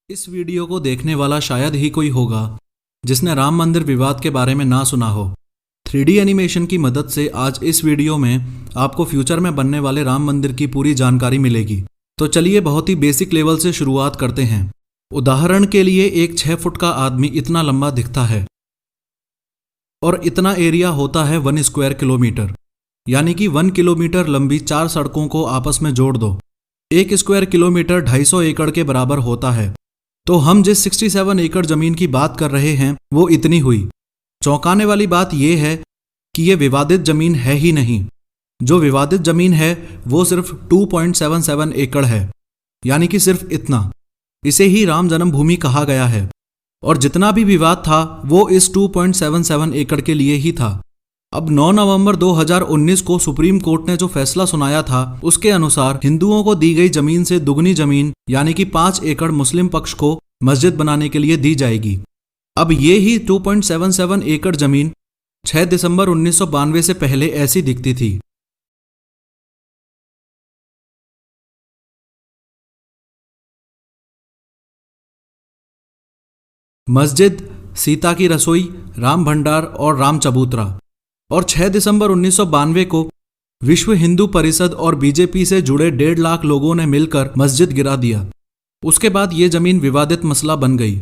इस वीडियो को देखने वाला शायद ही कोई होगा जिसने राम मंदिर विवाद के बारे में ना सुना हो। 3D एनिमेशन की मदद से आज इस वीडियो में आपको फ्यूचर में बनने वाले राम मंदिर की पूरी जानकारी मिलेगी। तो चलिए बहुत ही बेसिक लेवल से शुरुआत करते हैं। उदाहरण के लिए एक 6 फुट का आदमी इतना लंबा दिखता है और इतना एरिया होता है 1 स्क्वायर किलोमीटर, यानी कि 1 किलोमीटर लंबी 4 सड़कों को आपस में जोड़ दो। 1 स्क्वायर किलोमीटर 250 एकड़ के बराबर होता है। तो हम जिस 67 एकड़ जमीन की बात कर रहे हैं वो इतनी हुई। चौंकाने वाली बात यह है कि ये विवादित जमीन है ही नहीं। जो विवादित जमीन है वो सिर्फ 2.77 एकड़ है, यानी कि सिर्फ इतना। इसे ही राम जन्मभूमि कहा गया है और जितना भी विवाद था वो इस 2.77 एकड़ के लिए ही था। अब 9 नवंबर 2019 को सुप्रीम कोर्ट ने जो फैसला सुनाया था उसके अनुसार हिंदुओं को दी गई जमीन से दुगनी जमीन यानी कि 5 एकड़ मुस्लिम पक्ष को मस्जिद बनाने के लिए दी जाएगी। अब ये ही 2.77 एकड़ जमीन 6 दिसंबर 1992 से पहले ऐसी दिखती थी। मस्जिद, सीता की रसोई, राम भंडार और राम चबूतरा। और 6 दिसंबर 1992 को विश्व हिंदू परिषद और बीजेपी से जुड़े 1.5 लाख लोगों ने मिलकर मस्जिद गिरा दिया। उसके बाद ये जमीन विवादित मसला बन गई।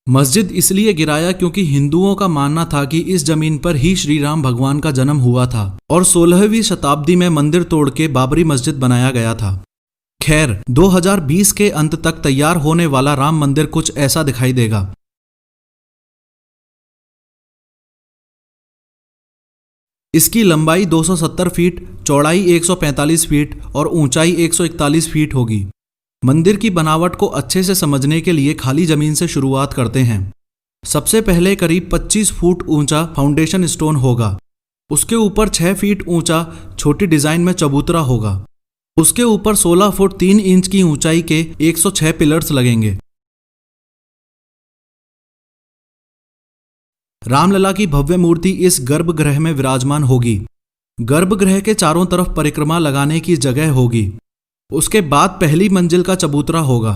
मस्जिद इसलिए गिराया क्योंकि हिंदुओं का मानना था कि इस जमीन पर ही श्री राम भगवान का जन्म हुआ था और 16वीं शताब्दी में मंदिर तोड़ के बाबरी मस्जिद बनाया गया था। खैर, 2020 के अंत तक तैयार होने वाला राम मंदिर कुछ ऐसा दिखाई देगा। इसकी लंबाई 270 फीट, चौड़ाई 145 फीट और ऊंचाई 141 फीट होगी। मंदिर की बनावट को अच्छे से समझने के लिए खाली जमीन से शुरुआत करते हैं। सबसे पहले करीब 25 फुट ऊंचा फाउंडेशन स्टोन होगा। उसके ऊपर 6 फीट ऊंचा छोटी डिजाइन में चबूतरा होगा। उसके ऊपर 16 फुट 3 इंच की ऊंचाई के 106 पिलर्स लगेंगे। रामलला की भव्य मूर्ति इस गर्भगृह में विराजमान होगी। गर्भगृह के चारों तरफ परिक्रमा लगाने की जगह होगी। उसके बाद पहली मंजिल का चबूतरा होगा।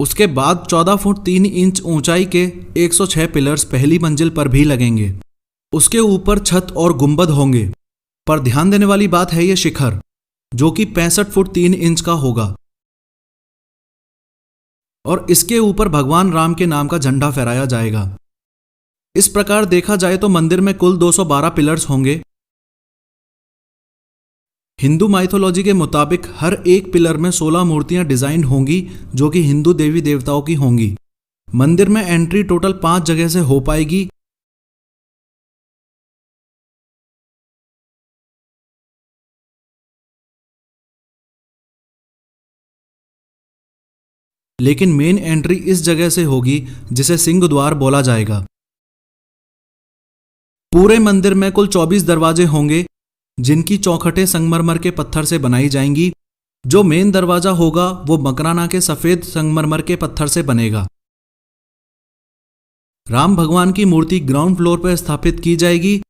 उसके बाद 14 फुट 3 इंच ऊंचाई के 106 पिलर्स पहली मंजिल पर भी लगेंगे। उसके ऊपर छत और गुंबद होंगे। पर ध्यान देने वाली बात है ये शिखर, जो कि 65 फुट 3 इंच का होगा और इसके ऊपर भगवान राम के नाम का झंडा फहराया जाएगा। इस प्रकार देखा जाए तो मंदिर में कुल 212 पिलर्स होंगे। हिंदू माइथोलॉजी के मुताबिक हर एक पिलर में 16 मूर्तियां डिजाइन होंगी जो कि हिंदू देवी देवताओं की होंगी। मंदिर में एंट्री टोटल 5 जगह से हो पाएगी। लेकिन मेन एंट्री इस जगह से होगी जिसे सिंह द्वार बोला जाएगा। पूरे मंदिर में कुल 24 दरवाजे होंगे जिनकी चौखटें संगमरमर के पत्थर से बनाई जाएंगी। जो मेन दरवाजा होगा वो मकराना के सफेद संगमरमर के पत्थर से बनेगा। राम भगवान की मूर्ति ग्राउंड फ्लोर पर स्थापित की जाएगी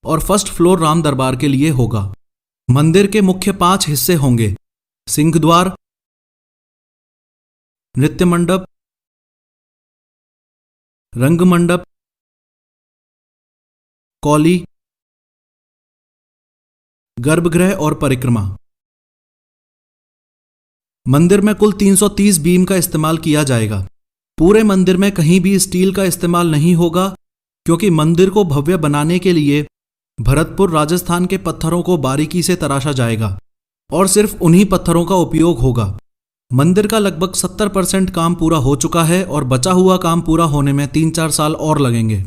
और फर्स्ट फ्लोर राम दरबार के लिए होगा। मंदिर के मुख्य 5 हिस्से होंगे: सिंह द्वार, नृत्य मंडप, रंग मंडप, कौली, गर्भगृह और परिक्रमा। मंदिर में कुल 330 बीम का इस्तेमाल किया जाएगा। पूरे मंदिर में कहीं भी स्टील का इस्तेमाल नहीं होगा क्योंकि मंदिर को भव्य बनाने के लिए भरतपुर राजस्थान के पत्थरों को बारीकी से तराशा जाएगा और सिर्फ उन्हीं पत्थरों का उपयोग होगा। मंदिर का लगभग 70% काम पूरा हो चुका है और बचा हुआ काम पूरा होने में 3-4 साल और लगेंगे।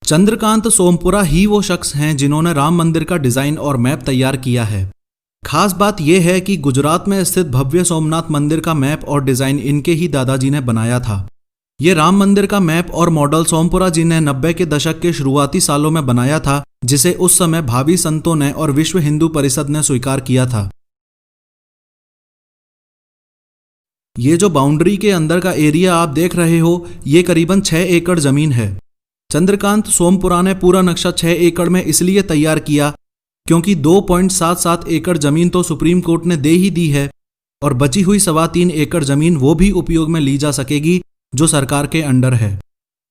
चंद्रकांत सोमपुरा ही वो शख्स हैं जिन्होंने राम मंदिर का डिजाइन और मैप तैयार किया है। खास बात यह है कि गुजरात में स्थित भव्य सोमनाथ मंदिर का मैप और डिजाइन इनके ही दादाजी ने बनाया था। ये राम मंदिर का मैप और मॉडल सोमपुरा जी ने 90 के दशक के शुरुआती सालों में बनाया था, जिसे उस समय भावी संतों ने और विश्व हिंदू परिषद ने स्वीकार किया था। ये जो बाउंड्री के अंदर का एरिया आप देख रहे हो ये करीबन 6 एकड़ जमीन है। चंद्रकांत सोमपुरा ने पूरा नक्शा 6 एकड़ में इसलिए तैयार किया क्योंकि 2.77 एकड़ जमीन तो सुप्रीम कोर्ट ने दे ही दी है और बची हुई 3.25 एकड़ जमीन वो भी उपयोग में ली जा सकेगी जो सरकार के अंडर है।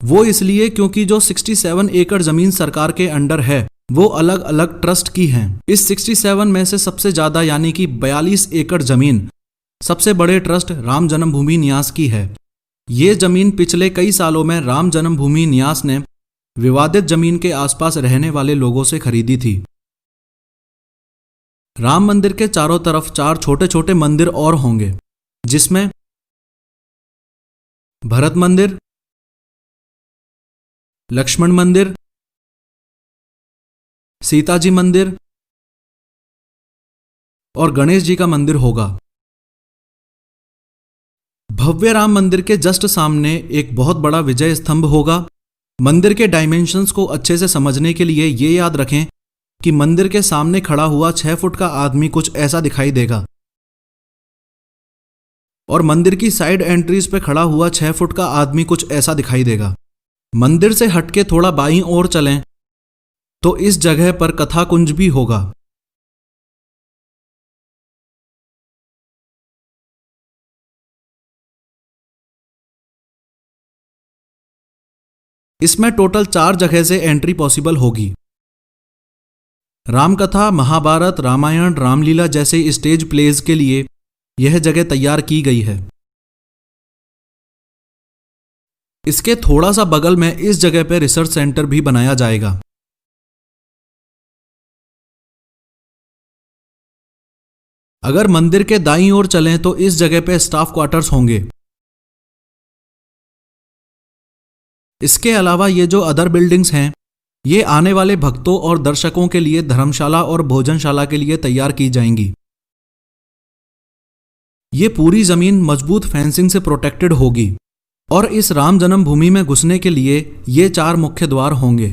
वो इसलिए क्योंकि जो 67 एकड़ जमीन सरकार के अंडर है वो अलग अलग ट्रस्ट की हैं। इस 67 में से सबसे ज्यादा यानी कि 42 एकड़ जमीन सबसे बड़े ट्रस्ट राम जन्मभूमि न्यास की है। ये जमीन पिछले कई सालों में राम जन्मभूमि न्यास ने विवादित जमीन के आसपास रहने वाले लोगों से खरीदी थी। राम मंदिर के चारों तरफ 4 छोटे छोटे मंदिर और होंगे, जिसमें भरत मंदिर, लक्ष्मण मंदिर, सीता जी मंदिर और गणेश जी का मंदिर होगा। भव्य राम मंदिर के जस्ट सामने एक बहुत बड़ा विजय स्तंभ होगा। मंदिर के डायमेंशंस को अच्छे से समझने के लिए ये याद रखें कि मंदिर के सामने खड़ा हुआ 6 फुट का आदमी कुछ ऐसा दिखाई देगा और मंदिर की साइड एंट्रीज पे खड़ा हुआ 6 फुट का आदमी कुछ ऐसा दिखाई देगा। मंदिर से हटके थोड़ा बाईं ओर चलें तो इस जगह पर कथा कुंज भी होगा। इसमें टोटल 4 जगह से एंट्री पॉसिबल होगी। रामकथा, महाभारत, रामायण, रामलीला जैसे स्टेज प्लेज के लिए यह जगह तैयार की गई है। इसके थोड़ा सा बगल में इस जगह पर रिसर्च सेंटर भी बनाया जाएगा। अगर मंदिर के दाईं ओर चलें तो इस जगह पे स्टाफ क्वार्टर्स होंगे। इसके अलावा ये जो अदर बिल्डिंग्स हैं ये आने वाले भक्तों और दर्शकों के लिए धर्मशाला और भोजनशाला के लिए तैयार की जाएंगी। ये पूरी जमीन मजबूत फेंसिंग से प्रोटेक्टेड होगी और इस राम जन्मभूमि में घुसने के लिए ये 4 मुख्य द्वार होंगे।